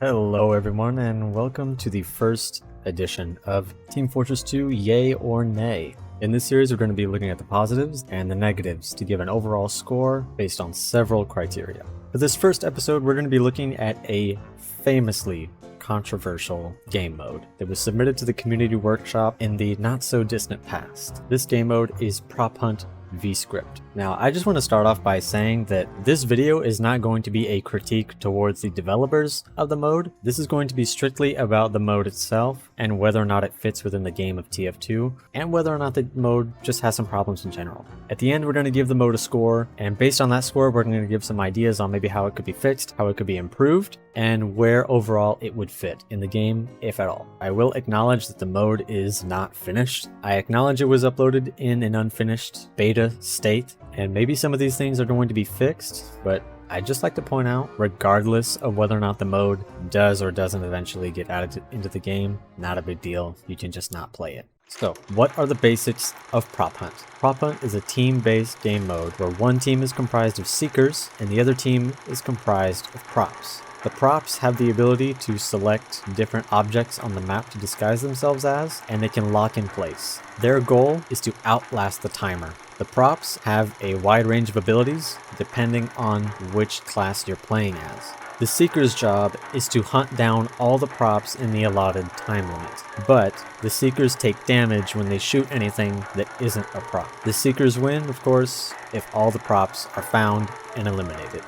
Hello everyone and welcome to the first edition of Team Fortress 2 Yay or Nay. In this series we're going to be looking at the positives and the negatives to give an overall score based on several criteria. For this first episode we're going to be looking at a famously controversial game mode that was submitted to the community workshop in the not so distant past. This game mode is Prop Hunt Vscript. Now, I just want to start off by saying that this video is not going to be a critique towards the developers of the mode. This is going to be strictly about the mode itself and whether or not it fits within the game of TF2 and whether or not the mode just has some problems in general. At the end, we're going to give the mode a score, and based on that score, we're going to give some ideas on maybe how it could be fixed, how it could be improved, and where overall it would fit in the game, if at all. I will acknowledge that the mode is not finished. I acknowledge it was uploaded in an unfinished beta state, and maybe some of these things are going to be fixed, but I'd just like to point out, regardless of whether or not the mode does or doesn't eventually get added into the game, not a big deal, you can just not play it. So, what are the basics of Prop Hunt? Prop Hunt is a team-based game mode where one team is comprised of seekers and the other team is comprised of props. The props have the ability to select different objects on the map to disguise themselves as, and they can lock in place. Their goal is to outlast the timer. The props have a wide range of abilities depending on which class you're playing as. The seeker's job is to hunt down all the props in the allotted time limit, but the seekers take damage when they shoot anything that isn't a prop. The seekers win, of course, if all the props are found and eliminated.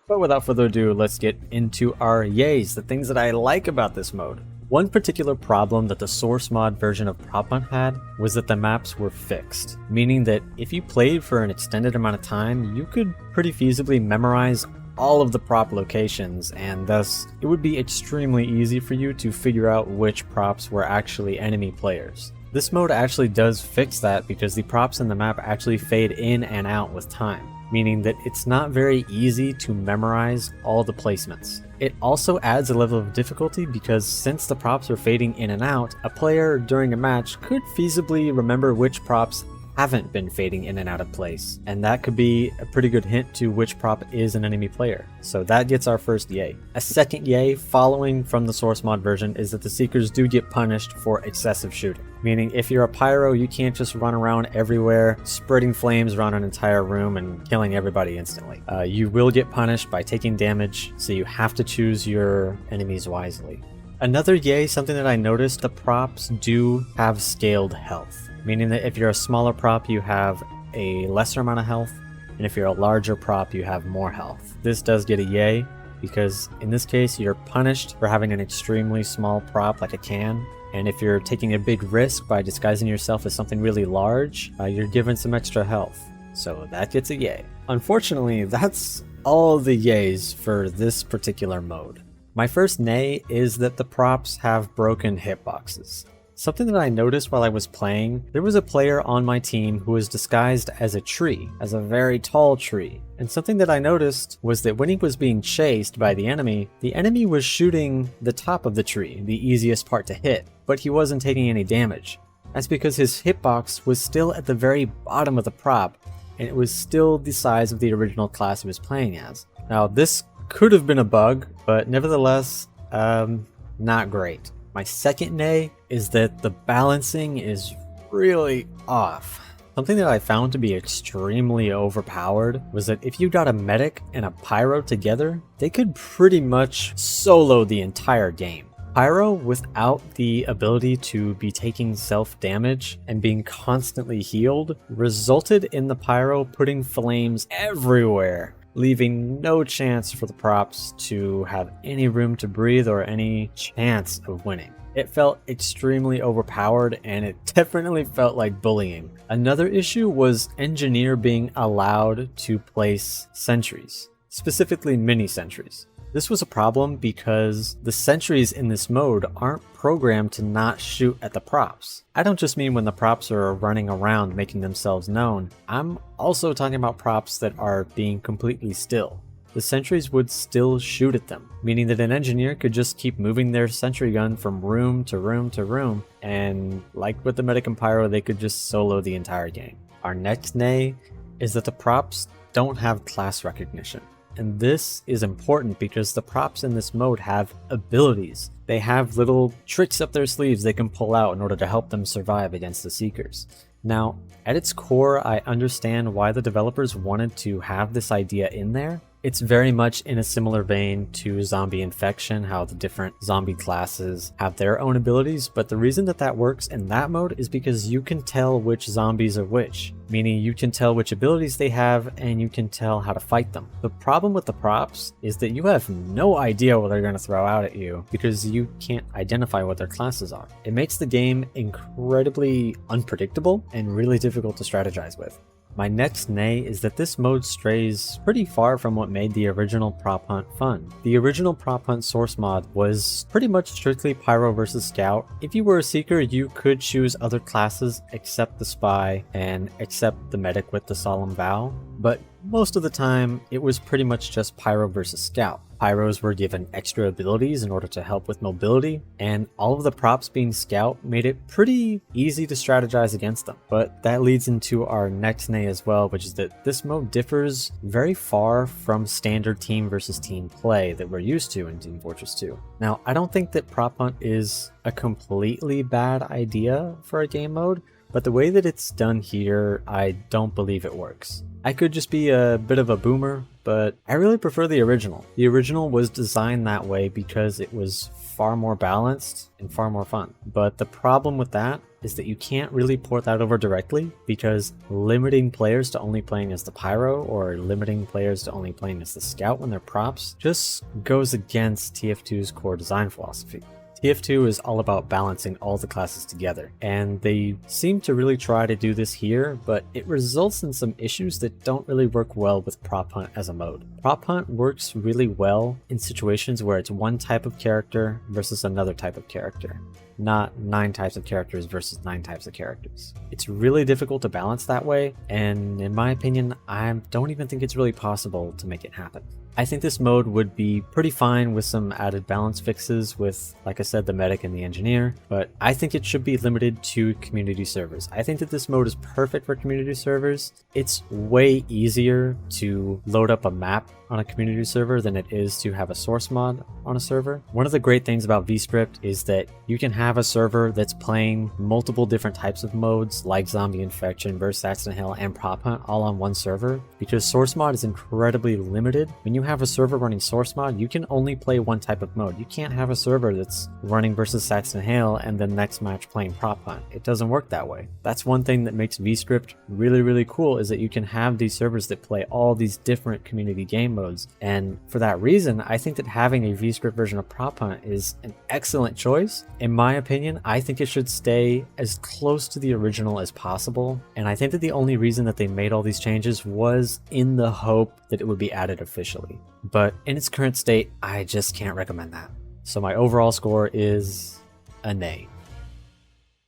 But without further ado, let's get into our yays, the things that I like about this mode. One particular problem that the Sourcemod version of Prop Hunt had was that the maps were fixed, meaning that if you played for an extended amount of time, you could pretty feasibly memorize all of the prop locations, and thus it would be extremely easy for you to figure out which props were actually enemy players. This mode actually does fix that because the props in the map actually fade in and out with time, meaning that it's not very easy to memorize all the placements. It also adds a level of difficulty because since the props are fading in and out, a player during a match could feasibly remember which props haven't been fading in and out of place, and that could be a pretty good hint to which prop is an enemy player. So that gets our first yay. A second yay following from the Sourcemod version is that the seekers do get punished for excessive shooting, meaning if you're a pyro you can't just run around everywhere spreading flames around an entire room and killing everybody instantly. You will get punished by taking damage, so you have to choose your enemies wisely. Another yay, something that I noticed, the props do have scaled health, meaning that if you're a smaller prop you have a lesser amount of health, and if you're a larger prop you have more health. This does get a yay because in this case you're punished for having an extremely small prop like a can, and if you're taking a big risk by disguising yourself as something really large, you're given some extra health. So that gets a yay. Unfortunately, that's all the yays for this particular mode. My first nay is that the props have broken hitboxes. Something that I noticed while I was playing, there was a player on my team who was disguised as a tree, as a very tall tree. And something that I noticed was that when he was being chased by the enemy was shooting the top of the tree, the easiest part to hit, but he wasn't taking any damage. That's because his hitbox was still at the very bottom of the prop, and it was still the size of the original class he was playing as. Now this could have been a bug, but nevertheless, not great. My second nay is that the balancing is really off. Something that I found to be extremely overpowered was that if you got a medic and a pyro together, they could pretty much solo the entire game. Pyro, without the ability to be taking self-damage and being constantly healed, resulted in the pyro putting flames everywhere, leaving no chance for the props to have any room to breathe or any chance of winning. It felt extremely overpowered, and it definitely felt like bullying. Another issue was Engineer being allowed to place sentries, specifically mini sentries. This was a problem because the sentries in this mode aren't programmed to not shoot at the props. I don't just mean when the props are running around making themselves known. I'm also talking about props that are being completely still. The sentries would still shoot at them, meaning that an engineer could just keep moving their sentry gun from room to room to room, and like with the medic and pyro, they could just solo the entire game. Our next nay is that the props don't have class recognition. And this is important because the props in this mode have abilities. They have little tricks up their sleeves they can pull out in order to help them survive against the Seekers. Now, at its core, I understand why the developers wanted to have this idea in there. It's very much in a similar vein to zombie infection, how the different zombie classes have their own abilities, but the reason that that works in that mode is because you can tell which zombies are which, meaning you can tell which abilities they have and you can tell how to fight them. The problem with the props is that you have no idea what they're going to throw out at you because you can't identify what their classes are. It makes the game incredibly unpredictable and really difficult to strategize with. My next nay is that this mode strays pretty far from what made the original prop hunt fun. The original prop hunt source mod was pretty much strictly pyro versus scout. If you were a seeker, you could choose other classes except the spy and except the medic with the solemn vow, but most of the time it was pretty much just pyro versus scout. Pyros were given extra abilities in order to help with mobility, and all of the props being scout made it pretty easy to strategize against them. But that leads into our next nay as well, which is that this mode differs very far from standard team versus team play that we're used to in Team Fortress 2. Now, I don't think that prop hunt is a completely bad idea for a game mode, but the way that it's done here, I don't believe it works. I could just be a bit of a boomer, but I really prefer the original. The original was designed that way because it was far more balanced and far more fun. But the problem with that is that you can't really port that over directly because limiting players to only playing as the pyro or limiting players to only playing as the scout when they're props just goes against TF2's core design philosophy. TF2 is all about balancing all the classes together, and they seem to really try to do this here, but it results in some issues that don't really work well with prop hunt as a mode. Prop hunt works really well in situations where it's one type of character versus another type of character, not 9 types of characters versus 9 types of characters. It's really difficult to balance that way, and in my opinion, I don't even think it's really possible to make it happen. I think this mode would be pretty fine with some added balance fixes with, like I said, the medic and the engineer, but I think it should be limited to community servers. I think that this mode is perfect for community servers. It's way easier to load up a map on a community server than it is to have a source mod on a server. One of the great things about Vscript is that you can have a server that's playing multiple different types of modes like zombie infection, burst accident hail, and prop hunt all on one server because source mod is incredibly limited. When you have a server running source mod, you can only play one type of mode. You can't have a server that's running versus accident hail and then next match playing prop hunt. It doesn't work that way. That's one thing that makes Vscript really cool, is that you can have these servers that play all these different community game modes, and for that reason I think that having a Vscript version of prop hunt is an excellent choice. In my opinion, I think it should stay as close to the original as possible, and I think that the only reason that they made all these changes was in the hope that it would be added officially, but in its current state I just can't recommend that. So my overall score is a nay.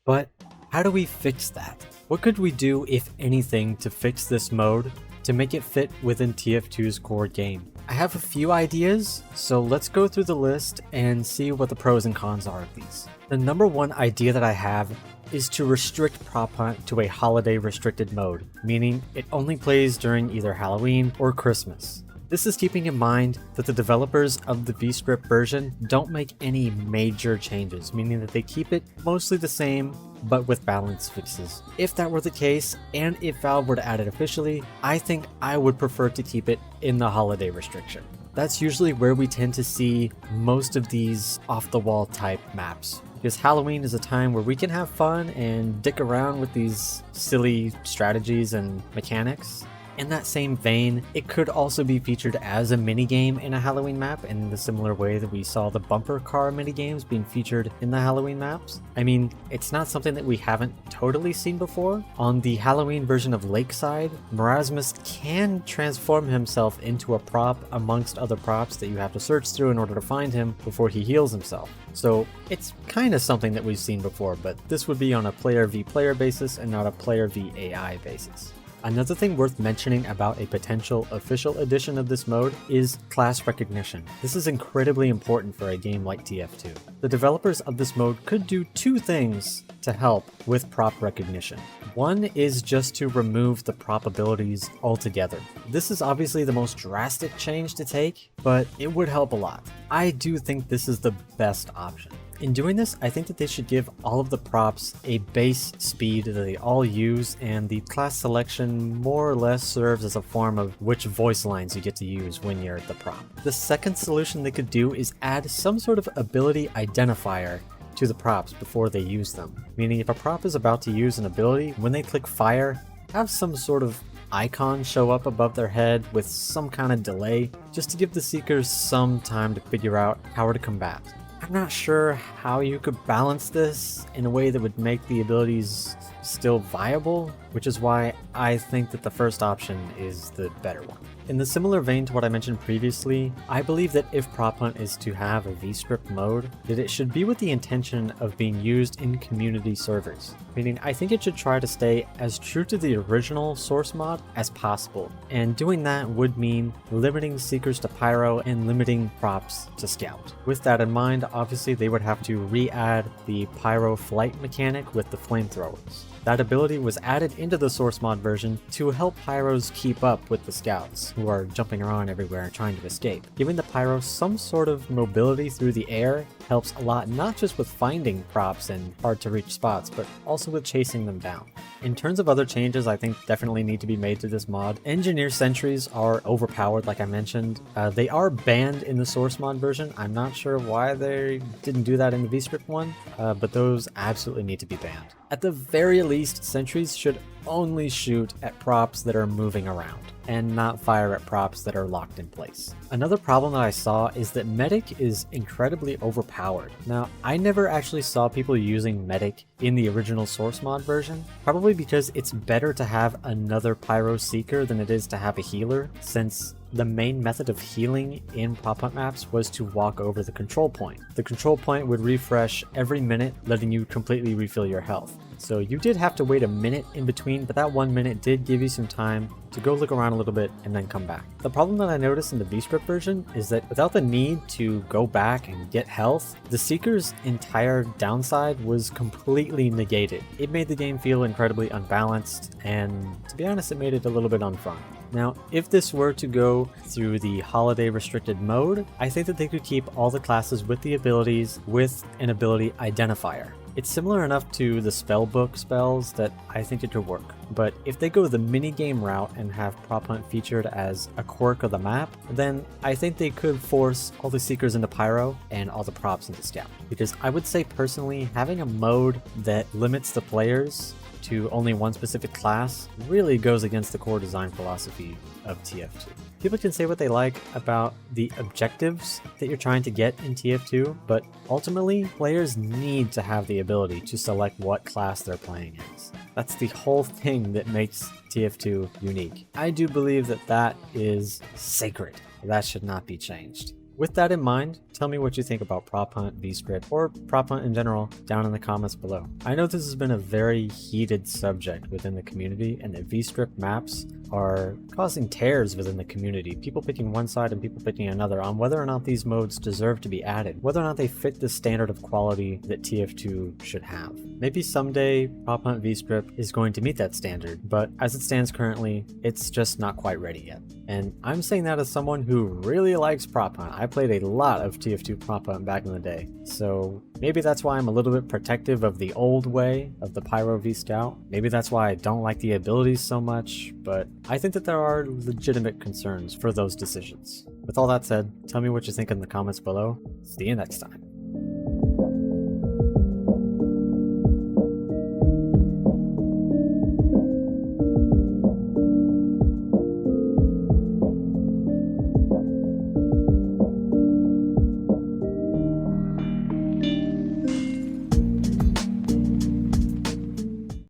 But how do we fix that? What could we do, if anything, to fix this mode to make it fit within TF2's core game? I have a few ideas, so let's go through the list and see what the pros and cons are of these. The number one idea that I have is to restrict prop hunt to a holiday restricted mode, meaning it only plays during either Halloween or Christmas. This is keeping in mind that the developers of the Vscript version don't make any major changes, meaning that they keep it mostly the same, but with balance fixes. If that were the case, and if Valve were to add it officially, I think I would prefer to keep it in the holiday restriction. That's usually where we tend to see most of these off-the-wall type maps, because Halloween is a time where we can have fun and dick around with these silly strategies and mechanics. In that same vein, it could also be featured as a minigame in a Halloween map in the similar way that we saw the bumper car minigames being featured in the Halloween maps. I mean, it's not something that we haven't totally seen before. On the Halloween version of Lakeside, Marasmus can transform himself into a prop amongst other props that you have to search through in order to find him before he heals himself. So it's kind of something that we've seen before, but this would be on a player v player basis and not a player v AI basis. Another thing worth mentioning about a potential official edition of this mode is class recognition. This is incredibly important for a game like TF2. The developers of this mode could do two things to help with prop recognition. One is just to remove the prop abilities altogether. This is obviously the most drastic change to take, but it would help a lot. I do think this is the best option. In doing this, I think that they should give all of the props a base speed that they all use, and the class selection more or less serves as a form of which voice lines you get to use when you're the prop. The second solution they could do is add some sort of ability identifier to the props before they use them. Meaning if a prop is about to use an ability, when they click fire, have some sort of icon show up above their head with some kind of delay, just to give the seekers some time to figure out how to combat. I'm not sure how you could balance this in a way that would make the abilities still viable, which is why I think that the first option is the better one. In the similar vein to what I mentioned previously, I believe that if Prop Hunt is to have a Vscript mode, that it should be with the intention of being used in community servers. Meaning, I think it should try to stay as true to the original source mod as possible, and doing that would mean limiting seekers to pyro and limiting props to scout. With that in mind, obviously they would have to re-add the pyro flight mechanic with the flamethrowers. That ability was added into the source mod version to help pyros keep up with the scouts, who are jumping around everywhere and trying to escape. Giving the pyro some sort of mobility through the air helps a lot, not just with finding props in hard to reach spots, but also with chasing them down. In terms of other changes I think definitely need to be made to this mod, engineer sentries are overpowered like I mentioned. They are banned in the source mod version. I'm not sure why they didn't do that in the Vscript one, but those absolutely need to be banned. At the very least, sentries should only shoot at props that are moving around, and not fire at props that are locked in place. Another problem that I saw is that Medic is incredibly overpowered. Now, I never actually saw people using Medic in the original source mod version, probably because it's better to have another Pyro Seeker than it is to have a healer, since the main method of healing in Prop Hunt maps was to walk over the control point. The control point would refresh every minute, letting you completely refill your health. So you did have to wait a minute in between, but that 1 minute did give you some time to go look around a little bit and then come back. The problem that I noticed in the Vscript version is that without the need to go back and get health, the Seeker's entire downside was completely negated. It made the game feel incredibly unbalanced, and to be honest, it made it a little bit unfun. Now, if this were to go through the holiday restricted mode, I think that they could keep all the classes with the abilities with an ability identifier. It's similar enough to the spellbook spells that I think it could work. But if they go the minigame route and have Prop Hunt featured as a quirk of the map, then I think they could force all the Seekers into Pyro and all the props into Scout. Because I would say personally, having a mode that limits the players to only one specific class really goes against the core design philosophy of TF2. People can say what they like about the objectives that you're trying to get in TF2, but ultimately, players need to have the ability to select what class they're playing as. That's the whole thing that makes TF2 unique. I do believe that that is sacred. That should not be changed. With that in mind, tell me what you think about Prop Hunt, Vscript, or Prop Hunt in general down in the comments below. I know this has been a very heated subject within the community, and that Vscript maps are causing tears within the community, people picking one side and people picking another on whether or not these modes deserve to be added, whether or not they fit the standard of quality that TF2 should have. Maybe someday Prop Hunt Vscript is going to meet that standard, but as it stands currently, it's just not quite ready yet. And I'm saying that as someone who really likes Prop Hunt. I played a lot of TF2 Prop Hunt back in the day, so maybe that's why I'm a little bit protective of the old way of the Pyro V Scout. Maybe that's why I don't like the abilities so much, but I think that there are legitimate concerns for those decisions. With all that said, tell me what you think in the comments below. See you next time.